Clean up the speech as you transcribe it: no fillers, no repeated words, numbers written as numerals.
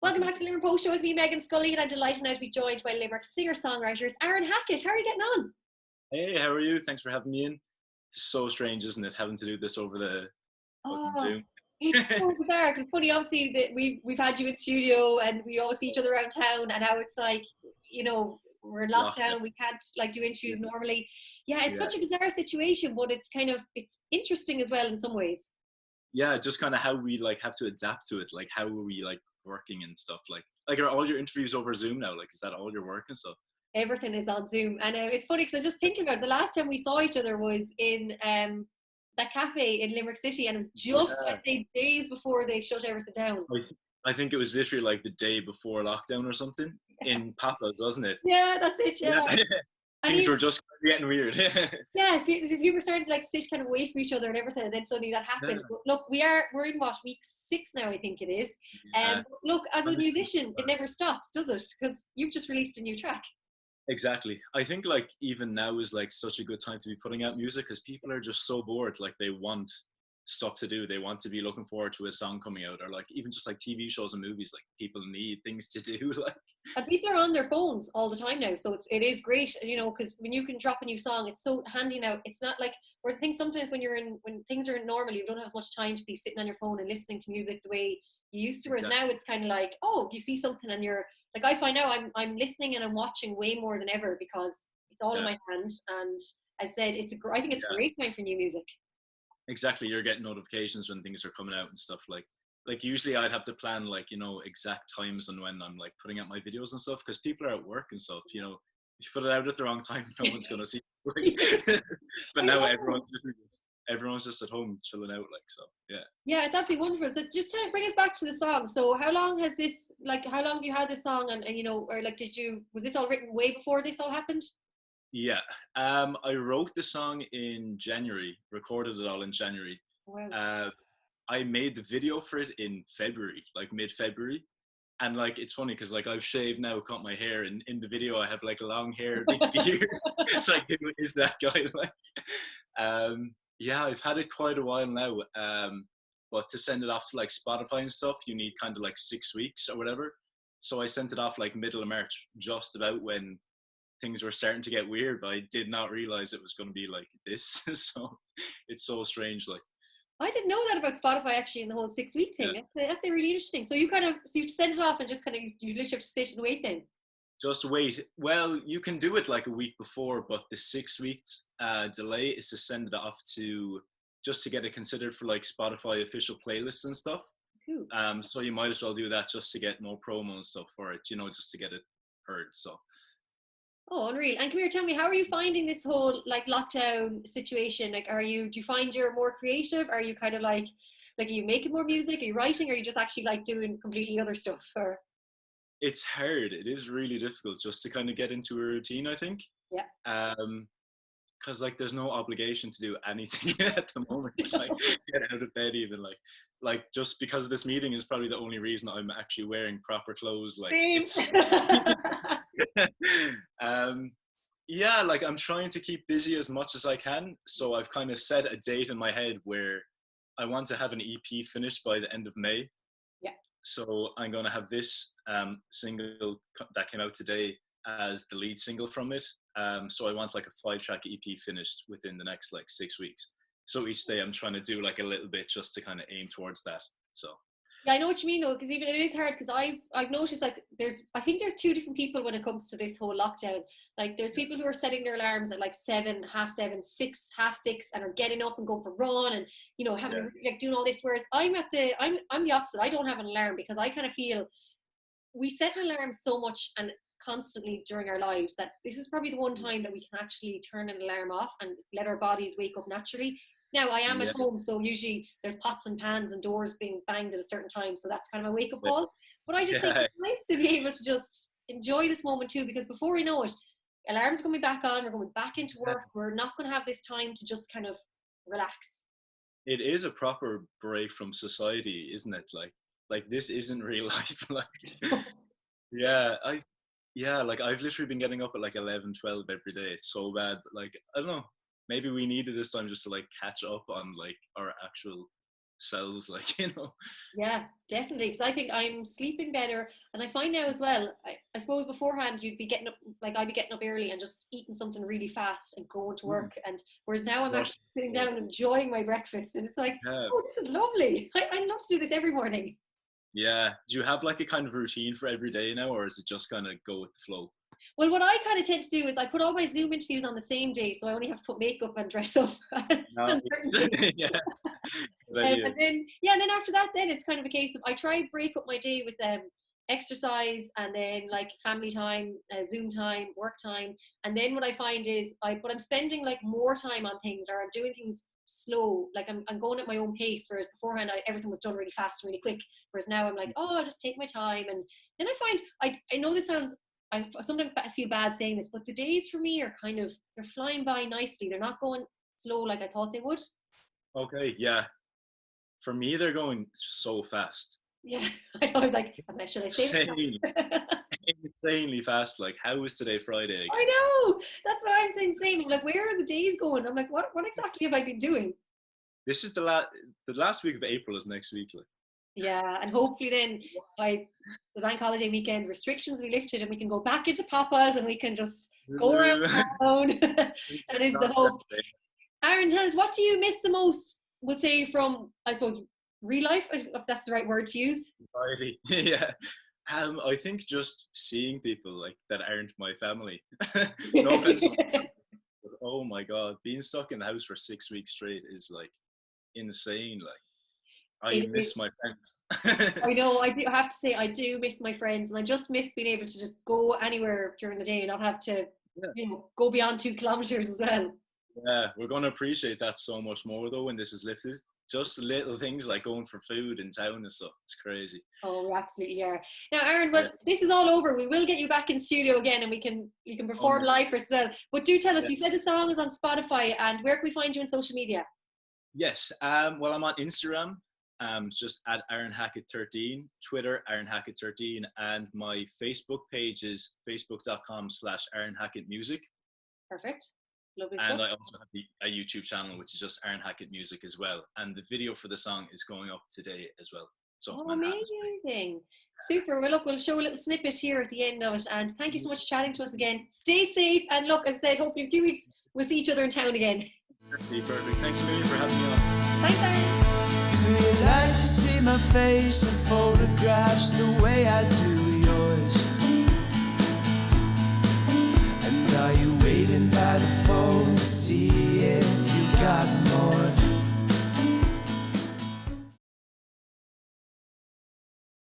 Welcome back to the Limerick Post Show with me, Meghann Scully, and I'm delighted now to be joined by Limerick singer-songwriters Aaron Hackett. How are you getting on? Hey, how are you? Thanks for having me in. It's so strange, isn't it, having to do this over the fucking Oh, Zoom? it's so bizarre because it's funny. Obviously, that we've had you in studio and we always see each other around town, and now it's like, we're in Lockdown. lockdown. We can't like do Yeah, interviews normally. Yeah, it's yeah, such a bizarre situation, but it's interesting as well in some ways. yeah. Just kind of how we like have to adapt to it. Like, how are we like working and stuff? Like are all your interviews over Zoom now? Like, is that all your work and stuff? Everything is on Zoom, and it's funny because I was just thinking about it. The last time we saw each other was in that cafe in Limerick City, and it was just Yeah. I'd say days before they shut everything down. I think it was literally like the day before lockdown or something in Papa's, wasn't it? Yeah, that's it. Yeah. Yeah, and Things even were just getting weird. yeah, if you were starting to like sit kind of away from each other and everything, and then suddenly that Yeah. happened. But look, we're in what, week 6 now, I think it is. Yeah. Look, as a musician, it never stops, does it? Because you've just released a new track. Exactly. I think like even now is like such a good time to be putting out music because people are just so bored. Like they want stuff to do. They want to be looking forward to a song coming out, or like even just like TV shows and movies. Like people need things to do. Like And people are on their phones all the time now, so it is great, because when you can drop a new song, it's so handy now. It's not like, whereas I think sometimes when things are normal, you don't have as much time to be sitting on your phone and listening to music the way you used to. Whereas exactly. now it's kind of like, oh, you see something and you're like, I find now I'm listening and I'm watching way more than ever because it's all in Yeah. my hand. And as I said, I think it's a Yeah. great time for new music. Exactly. You're getting notifications when things are coming out and stuff. Like usually I'd have to plan like exact times and when I'm like putting out my videos and stuff because people are at work and stuff. If you put it out at the wrong time, no one's gonna see it. But I now know. everyone's just at home chilling out. Like so, yeah. Yeah, it's absolutely wonderful. So just to bring us back to the song. So how long how long have you had this song and or like was this all written way before this all happened? Yeah. I wrote the song in January, recorded it all in January. Wow. Uh, I made the video for it in February, like mid-February. And like it's funny because like I've shaved now, cut my hair, and in the video I have like a long hair, big beard. It's like who is that guy? Like, yeah, I've had it quite a while now. But to send it off to like Spotify and stuff, you need kind of like 6 weeks or whatever. So I sent it off like middle of March, just about when things were starting to get weird. But I did not realize it was going to be like this. So it's so strange. Like, I didn't know that about Spotify actually in the whole 6 week yeah. thing. That's a really interesting. So you send it off and just kind of you literally have to sit and wait then. Just wait. Well, you can do it like a week before, but the 6 weeks delay is to send it off to just to get it considered for like Spotify official playlists and stuff. Cool. So you might as well do that just to get more promo and stuff for it, just to get it heard. So Oh, unreal. And come here, tell me, how are you finding this whole like lockdown situation? Like, do you find you're more creative? Are you kind of are you making more music? Are you writing? Or are you just actually like doing completely other stuff? Or it's hard. It is really difficult just to kind of get into a routine, I think. yeah. Because like there's no obligation to do anything at the moment. Like get out of bed even like just because this meeting is probably the only reason I'm actually wearing proper clothes. Like Same. it's yeah, like I'm trying to keep busy as much as I can. So I've kind of set a date in my head where I want to have an EP finished by the end of May. Yeah. So I'm going to have this single that came out today as the lead single from it. So I want like a 5-track EP finished within the next like 6 weeks. So each day I'm trying to do like a little bit just to kind of aim towards that. So Yeah, I know what you mean though, because even it is hard because I've noticed like I think there's two different people when it comes to this whole lockdown. Like there's people who are setting their alarms at like 7, half 7, 6, half 6, and are getting up and going for a run and having like doing all this. Whereas I'm the opposite. I don't have an alarm because I kind of feel we set an alarm so much and constantly during our lives that this is probably the one time that we can actually turn an alarm off and let our bodies wake up naturally. Now I am at yeah, home, so usually there's pots and pans and doors being banged at a certain time, so that's kind of my wake up yeah, call. But I just think yeah. it's nice to be able to just enjoy this moment too, because before we know it, alarms going to be back on, we're going back into work, we're not going to have this time to just kind of relax. It is a proper break from society, isn't it? Like this isn't real life. Like yeah, like I've literally been getting up at like 11, 12 every day. It's so bad. But like I don't know, maybe we needed this time just to like catch up on like our actual selves, like, Yeah, definitely. Because I think I'm sleeping better, and I find now as well. I suppose beforehand you'd be getting up, like I'd be getting up early and just eating something really fast and going to work. And whereas now I'm Rush. actually sitting down and enjoying my breakfast, and it's like, Yeah. oh, this is lovely. I love to do this every morning. Yeah. Do you have like a kind of routine for every day now, or is it just kind of go with the flow? Well, what I kind of tend to do is I put all my Zoom interviews on the same day, so I only have to put makeup and dress up. Nice. Yeah. Good idea. And then after that, then it's kind of a case of I try break up my day with exercise and then like family time, Zoom time, work time, and then what I find is I'm spending like more time on things, or I'm doing things slow, like I'm going at my own pace, whereas beforehand everything was done really fast and really quick, whereas now I'm like, oh, I'll just take my time. And then I find I know this sounds, I sometimes feel bad saying this, but the days for me are kind of, they're flying by nicely. They're not going slow like I thought they would. Okay, yeah. For me, they're going so fast. Yeah, I was like, should I say that? Insanely fast. Like, how is today Friday? I know. That's what I'm saying. Same. Like, where are the days going? I'm like, what exactly have I been doing? This is the last week of April is next week. Like. Yeah, and hopefully then by the bank holiday weekend, restrictions will be lifted and we can go back into Papa's and we can just go around town. That is the hope. Aaron, tell us, what do you miss the most, would say, from, I suppose, real life, if that's the right word to use? Yeah. I think just seeing people like that aren't my family. No offense. But oh my God, being stuck in the house for 6 weeks straight is like insane. Like, I miss my friends. I know, I have to say, I do miss my friends, and I just miss being able to just go anywhere during the day and not have to, go beyond 2 kilometers as well. Yeah, we're going to appreciate that so much more though when this is lifted. Just little things like going for food in town and stuff. It's crazy. Oh, we absolutely are. Now, Aaron, when this is all over, we will get you back in studio again, and you can perform live as well. But do tell us, you said the song is on Spotify, and where can we find you on social media? Yes, well, I'm on Instagram. Just at Aaron Hackett 13, Twitter Aaron Hackett 13, and my Facebook page is facebook.com/Aaron Hackett Music. Perfect. Lovely and stuff. I also have a YouTube channel which is just Aaron Hackett Music as well, and the video for the song is going up today as well. So amazing. Super. Well, look, we'll show a little snippet here at the end of it, and thank you so much for chatting to us again. Stay safe, and look, as I said, hopefully in a few weeks we'll see each other in town again. Perfect. Thanks a million for having me on. Thanks, Aaron. Do you like to see my face in photographs the way I do yours? And are you waiting by the phone to see if you got more?